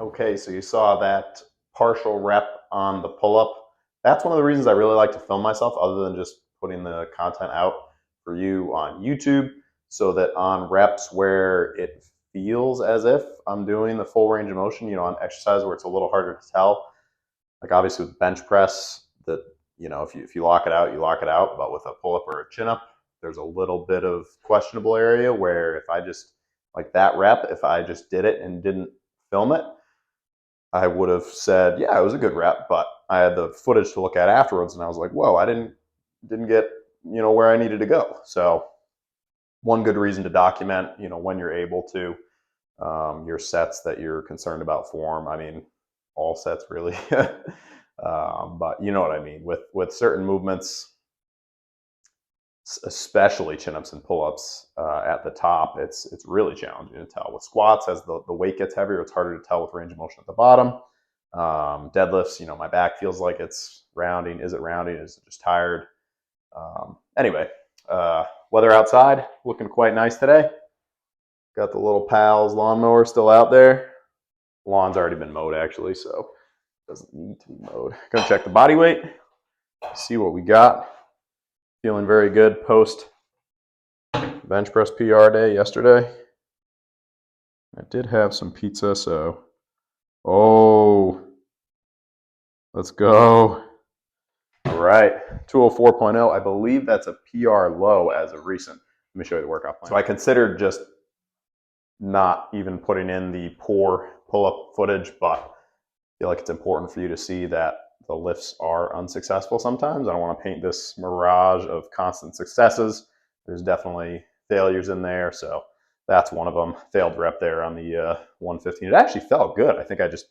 Okay, so you saw that partial rep on the pull-up. That's one of the reasons I really like to film myself, other than just putting the content out for you on YouTube, so that on reps where it feels as if I'm doing the full range of motion, on exercise where it's a little harder to tell. Like obviously with bench press, that if you lock it out, you lock it out. But with a pull-up or a chin-up, there's a little bit of questionable area where if I just like that rep, if I just did it and didn't film it, I would have said, yeah, it was a good rep, but I had the footage to look at afterwards, and I was like, whoa, I didn't get where I needed to go. So one good reason to document, when you're able to, your sets that you're concerned about form. I mean, all sets really, but you know what I mean. With certain movements, especially chin-ups and pull-ups at the top, it's really challenging to tell. With squats, as the weight gets heavier, it's harder to tell with range of motion at the bottom. Deadlifts, my back feels like it's rounding. Is it rounding? Is it just tired? Anyway, weather outside looking quite nice today. Got the little Pals lawnmower still out there. The lawn's already been mowed actually, so it doesn't need to be mowed. Gonna check the body weight, see what we got. Feeling very good post bench press PR day yesterday. I did have some pizza, so let's go. All right, 204.0. I believe that's a PR low as of recent. Let me show you the workout plan. So I considered just not even putting in the poor pull-up footage, but I feel like it's important for you to see that the lifts are unsuccessful sometimes. I don't want to paint this mirage of constant successes. There's definitely failures in there, so that's one of them. Failed rep there on the 115. It actually felt good. I think I just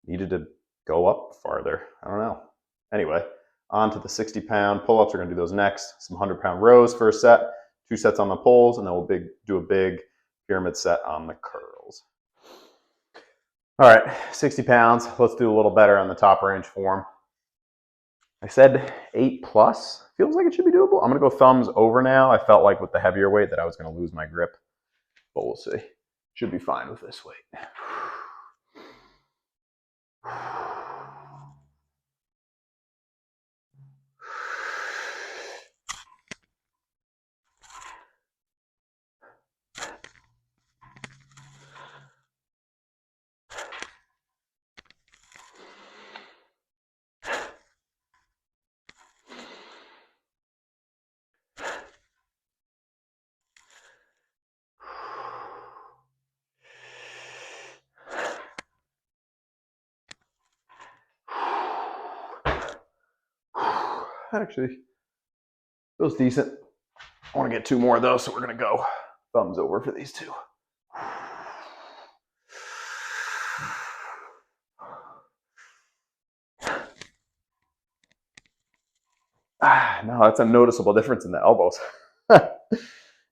needed to go up farther. I don't know. Anyway, on to the 60-pound pull-ups. We're going to do those next. Some 100-pound rows for a set, 2 sets on the pulls, and then we'll do a big pyramid set on the curls. All right, 60 pounds. Let's do a little better on the top range form. I said 8 plus. Feels like it should be doable. I'm going to go thumbs over now. I felt like with the heavier weight that I was going to lose my grip, but we'll see. Should be fine with this weight. That actually feels decent. I want to get 2 more of those, so we're going to go thumbs over for these 2. No, that's a noticeable difference in the elbows.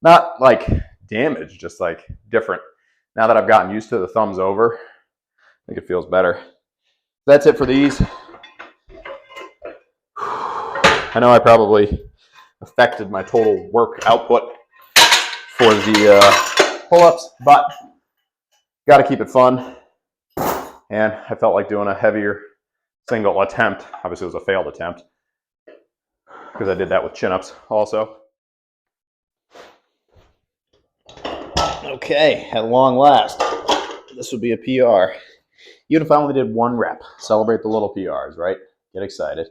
Not like damage, just like different. Now that I've gotten used to the thumbs over, I think it feels better. That's it for these. I know I probably affected my total work output for the pull-ups, but got to keep it fun. And I felt like doing a heavier single attempt. Obviously, it was a failed attempt because I did that with chin-ups also. Okay, at long last, this would be a PR. Even if I only did 1 rep, celebrate the little PRs, right? Get excited.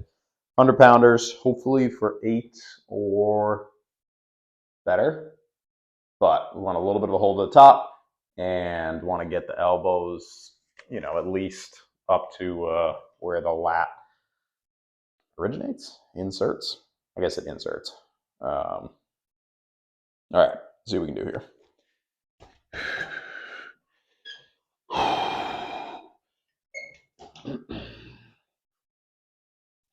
100-pounders, hopefully for 8 or better. But we want a little bit of a hold at the top and want to get the elbows, at least up to where the lat originates, inserts. I guess it inserts. All right, let's see what we can do here.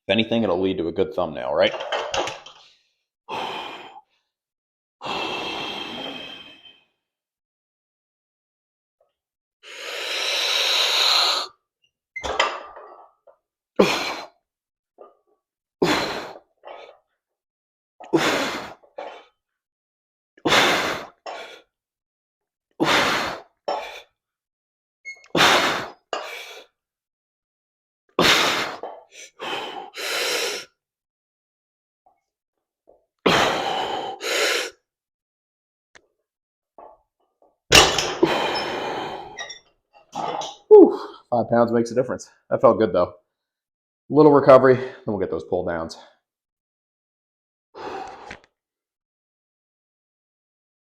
If anything, it'll lead to a good thumbnail, right? 5 pounds makes a difference. That felt good though. Little recovery, then we'll get those pull downs.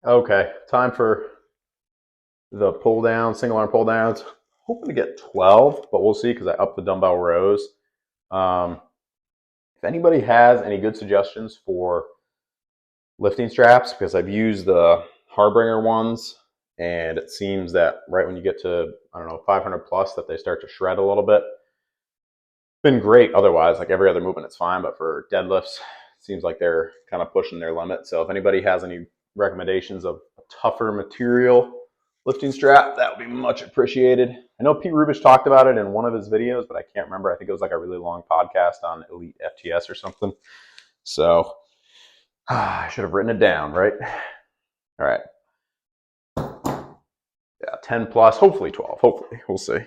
Okay, time for the pull down, single arm pull downs. Hoping to get 12, but we'll see because I upped the dumbbell rows. If anybody has any good suggestions for lifting straps, because I've used the Harbinger ones, and it seems that right when you get to, I don't know, 500 plus, that they start to shred a little bit. Been great otherwise, like every other movement it's fine, but for deadlifts, it seems like they're kind of pushing their limit. So if anybody has any recommendations of a tougher material lifting strap, that would be much appreciated. I know Pete Rubish talked about it in one of his videos, but I can't remember. I think it was like a really long podcast on Elite FTS or something. So I should have written it down, right? All right. Yeah, 10 plus, hopefully 12. Hopefully, we'll see.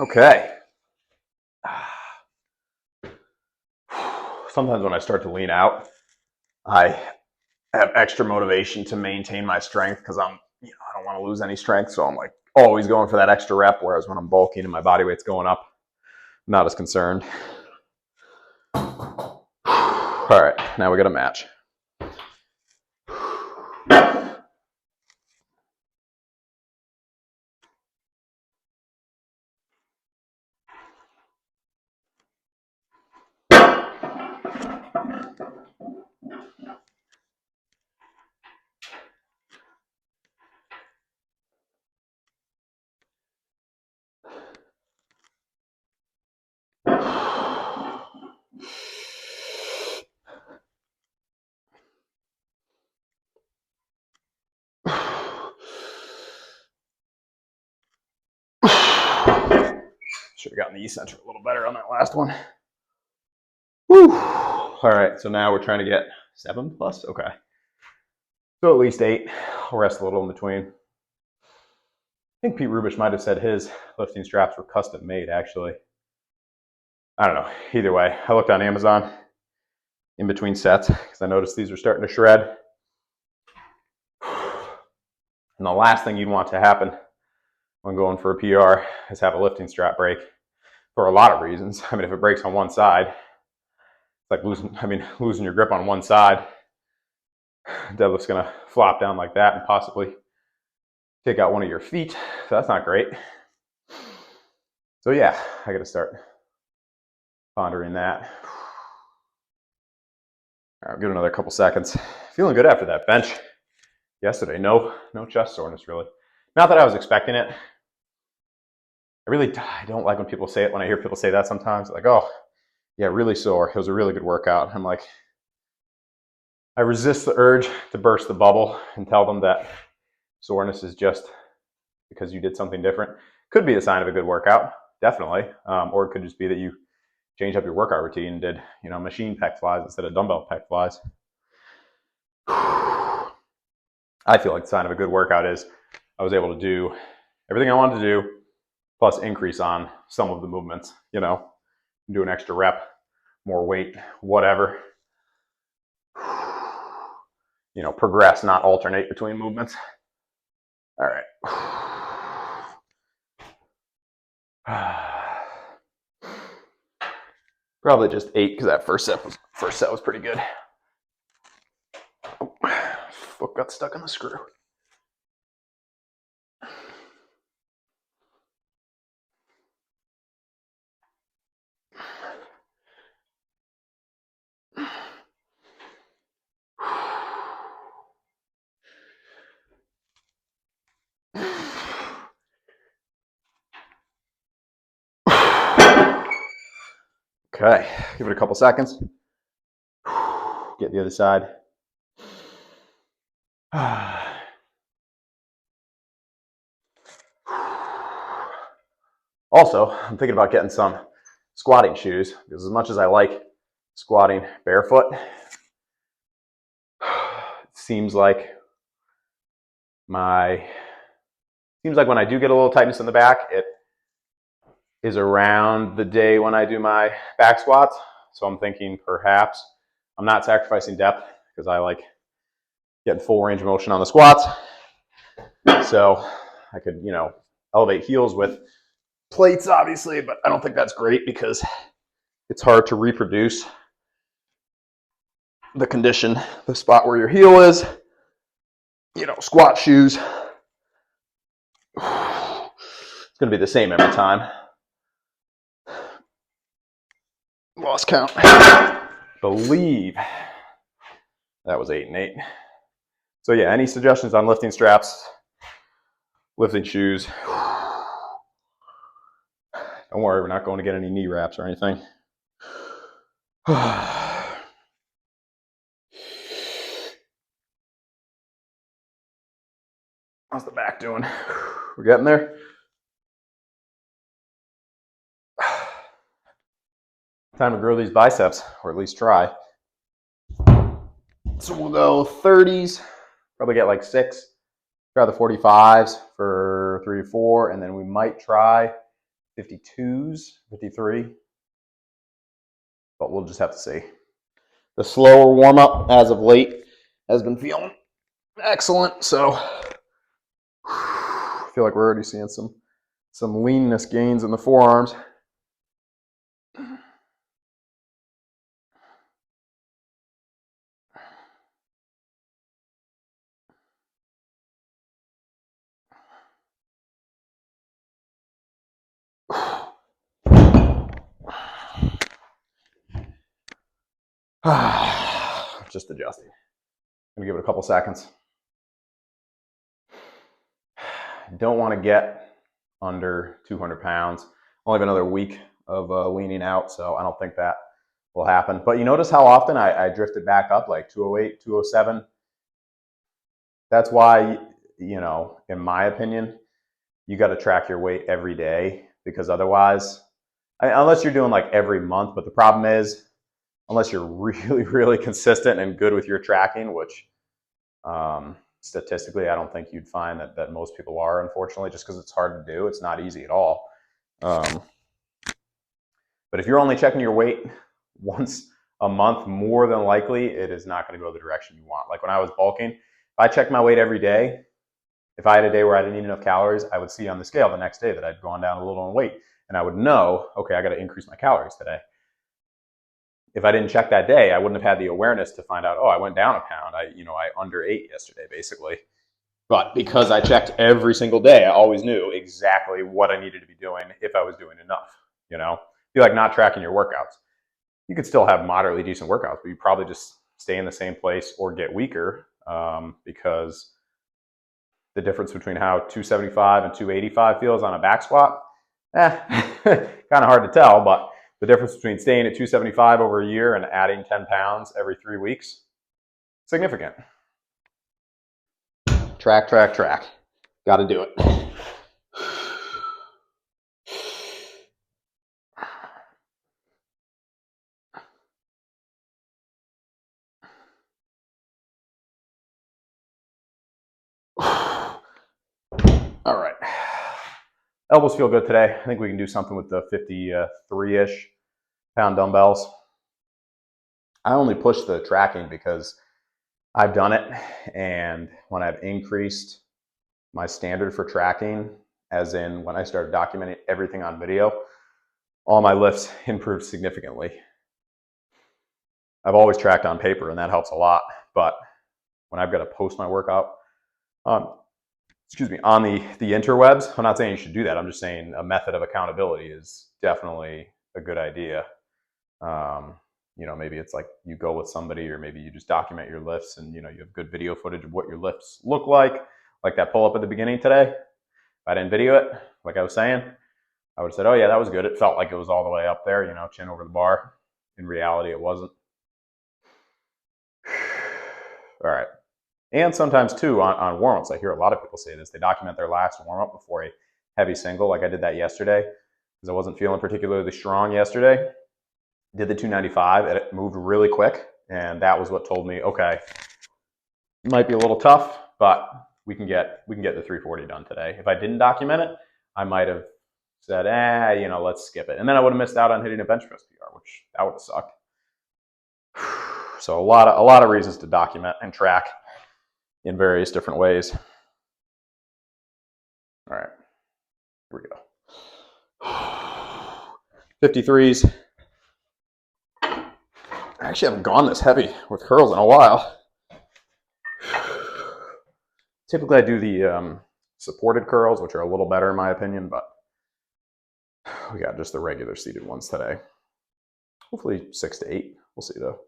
Okay. Sometimes when I start to lean out, I have extra motivation to maintain my strength because I don't want to lose any strength. So I'm like always going for that extra rep. Whereas when I'm bulking and my body weight's going up, I'm not as concerned. All right, now we got a match. Should have gotten the eccentric a little better on that last one. Whew. All right, so now we're trying to get 7 plus. Okay. So at least 8. I'll rest a little in between. I think Pete Rubish might have said his lifting straps were custom made, actually. I don't know. Either way, I looked on Amazon in between sets because I noticed these were starting to shred. And the last thing you'd want to happen when going for a PR is have a lifting strap break for a lot of reasons. I mean, if it breaks on one side, it's like losing your grip on one side. Deadlift's going to flop down like that and possibly take out one of your feet. So that's not great. So yeah, I got to start pondering that. All right, I'll give it another couple seconds. Feeling good after that bench yesterday. No chest soreness really. Not that I was expecting it. I don't like when people say it. When I hear people say that sometimes, like, oh, yeah, really sore. It was a really good workout. I'm like, I resist the urge to burst the bubble and tell them that soreness is just because you did something different. Could be a sign of a good workout, definitely. Or it could just be that you changed up your workout routine and did, machine pec flies instead of dumbbell pec flies. I feel like the sign of a good workout is I was able to do everything I wanted to do, plus increase on some of the movements, do an extra rep, more weight, whatever. Progress, not alternate between movements. All right. Probably just 8 because that first set was pretty good. Oh, foot got stuck in the screw. Okay, give it a couple seconds. Get the other side. Also, I'm thinking about getting some squatting shoes because as much as I like squatting barefoot, it seems like when I do get a little tightness in the back, it is around the day when I do my back squats. So I'm thinking perhaps I'm not sacrificing depth because I like getting full range of motion on the squats. So I could, elevate heels with plates, obviously, but I don't think that's great because it's hard to reproduce the condition, the spot where your heel is. Squat shoes, it's going to be the same every time. Lost count. Believe that was 8 and 8. So yeah, any suggestions on lifting straps, lifting shoes? Don't worry, we're not going to get any knee wraps or anything. How's the back doing? We're getting there. Time to grow these biceps, or at least try. So we'll go 30s, probably get like 6. Try the 45s for 3 to 4, and then we might try 52s, 53. But we'll just have to see. The slower warm-up as of late has been feeling excellent, so I feel like we're already seeing some leanness gains in the forearms. Just adjusting. I'm gonna give it a couple seconds. Don't want to get under 200 pounds. Only have another week of leaning out, so I don't think that will happen. But you notice how often I drifted back up, like 208, 207. That's why, in my opinion, you got to track your weight every day, because otherwise, unless you're doing like every month, but the problem is, unless you're really, really consistent and good with your tracking, which statistically, I don't think you'd find that most people are, unfortunately, just because it's hard to do. It's not easy at all. But if you're only checking your weight once a month, more than likely, it is not going to go the direction you want. Like when I was bulking, if I checked my weight every day, if I had a day where I didn't eat enough calories, I would see on the scale the next day that I'd gone down a little in weight. And I would know, okay, I got to increase my calories today. If I didn't check that day, I wouldn't have had the awareness to find out, oh, I went down a pound. I underate yesterday, basically. But because I checked every single day, I always knew exactly what I needed to be doing if I was doing enough. Be like not tracking your workouts. You could still have moderately decent workouts, but you probably just stay in the same place or get weaker because the difference between how 275 and 285 feels on a back squat, kind of hard to tell, but the difference between staying at 275 over a year and adding 10 pounds every 3 weeks, significant. Track. Got to do it. All right. Elbows feel good today. I think we can do something with the 53-ish pound dumbbells. I only push the tracking because I've done it, and when I've increased my standard for tracking, as in when I started documenting everything on video, all my lifts improved significantly. I've always tracked on paper, and that helps a lot, but when I've got to post my workout on the interwebs, I'm not saying you should do that. I'm just saying a method of accountability is definitely a good idea. Maybe it's like you go with somebody, or maybe you just document your lifts and, you have good video footage of what your lifts look like that pull up at the beginning today. If I didn't video it, like I was saying, I would have said, oh yeah, that was good. It felt like it was all the way up there, chin over the bar. In reality, it wasn't. All right. And sometimes too on warm-ups, I hear a lot of people say this. They document their last warm-up before a heavy single, like I did that yesterday. because I wasn't feeling particularly strong yesterday. Did the 295, and it moved really quick, and that was what told me, okay, it might be a little tough, but we can get the 340 done today. If I didn't document it, I might have said, let's skip it. And then I would have missed out on hitting a bench press PR, which that would have sucked. So a lot of reasons to document and track in various different ways. All right, here we go. 53s. I actually haven't gone this heavy with curls in a while. Typically I do the supported curls, which are a little better in my opinion, but we got just the regular seated ones today. Hopefully 6 to 8. We'll see though.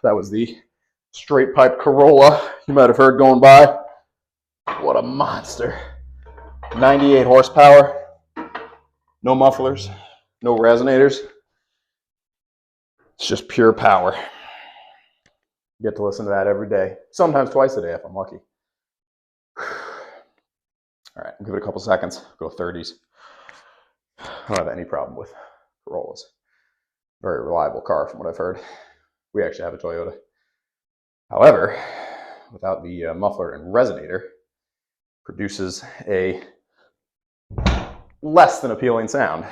That was the straight pipe Corolla you might have heard going by. What a monster. 98 horsepower, no mufflers, no resonators. It's just pure power. You get to listen to that every day, sometimes twice a day if I'm lucky. All right, give it a couple seconds, go 30s. I don't have any problem with Corollas. Very reliable car from what I've heard. We actually have a Toyota. However, without the muffler and resonator, produces a less than appealing sound.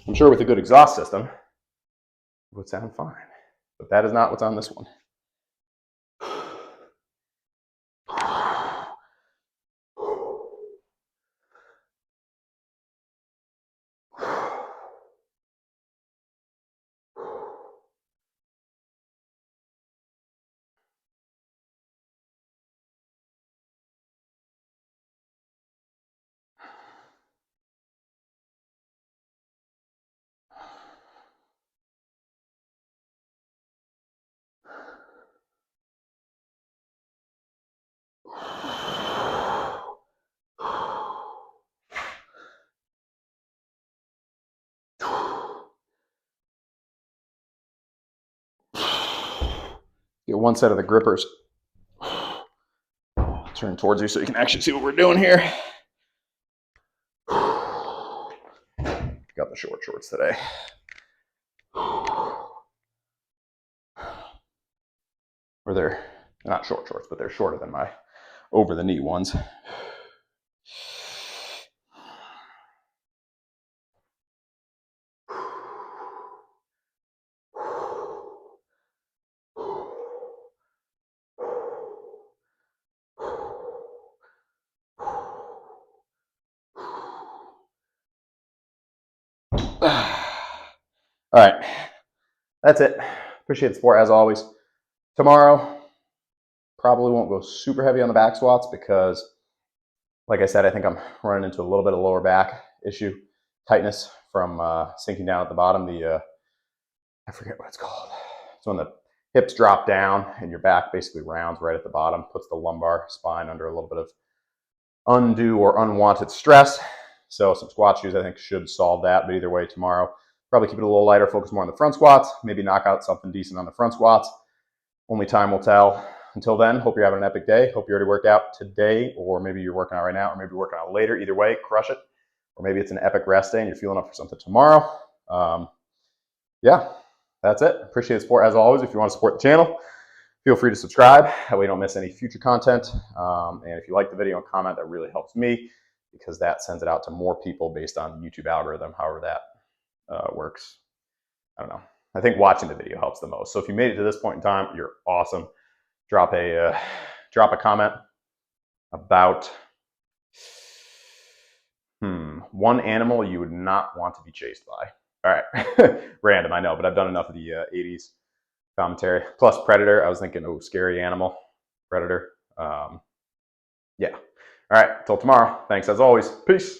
I'm sure with a good exhaust system, it would sound fine, but that is not what's on this one. Get one set of the grippers turn towards you so you can actually see what we're doing here. Got the short shorts today. Or they're not short shorts, but they're shorter than my over the knee ones. All right, that's it. Appreciate the support as always. Tomorrow, probably won't go super heavy on the back squats because, like I said, I think I'm running into a little bit of lower back issue, tightness from sinking down at the bottom. I forget what it's called. It's when the hips drop down and your back basically rounds right at the bottom, puts the lumbar spine under a little bit of undue or unwanted stress. So some squat shoes I think should solve that, but either way tomorrow, probably keep it a little lighter, focus more on the front squats, maybe knock out something decent on the front squats. Only time will tell. Until then, hope you're having an epic day. Hope you already worked out today, or maybe you're working out right now, or maybe you're working out later. Either way, crush it. Or maybe it's an epic rest day and you're feeling up for something tomorrow. Yeah, that's it. Appreciate the support as always. If you want to support the channel, feel free to subscribe. That way you don't miss any future content. And if you like the video and comment, that really helps me because that sends it out to more people based on the YouTube algorithm, however that works. I don't know. I think watching the video helps the most. So if you made it to this point in time, you're awesome. Drop a comment about one animal you would not want to be chased by. All right, random, I know, but I've done enough of the 80s commentary. Plus Predator, I was thinking, oh, scary animal, Predator. Yeah. All right, till tomorrow. Thanks as always. Peace.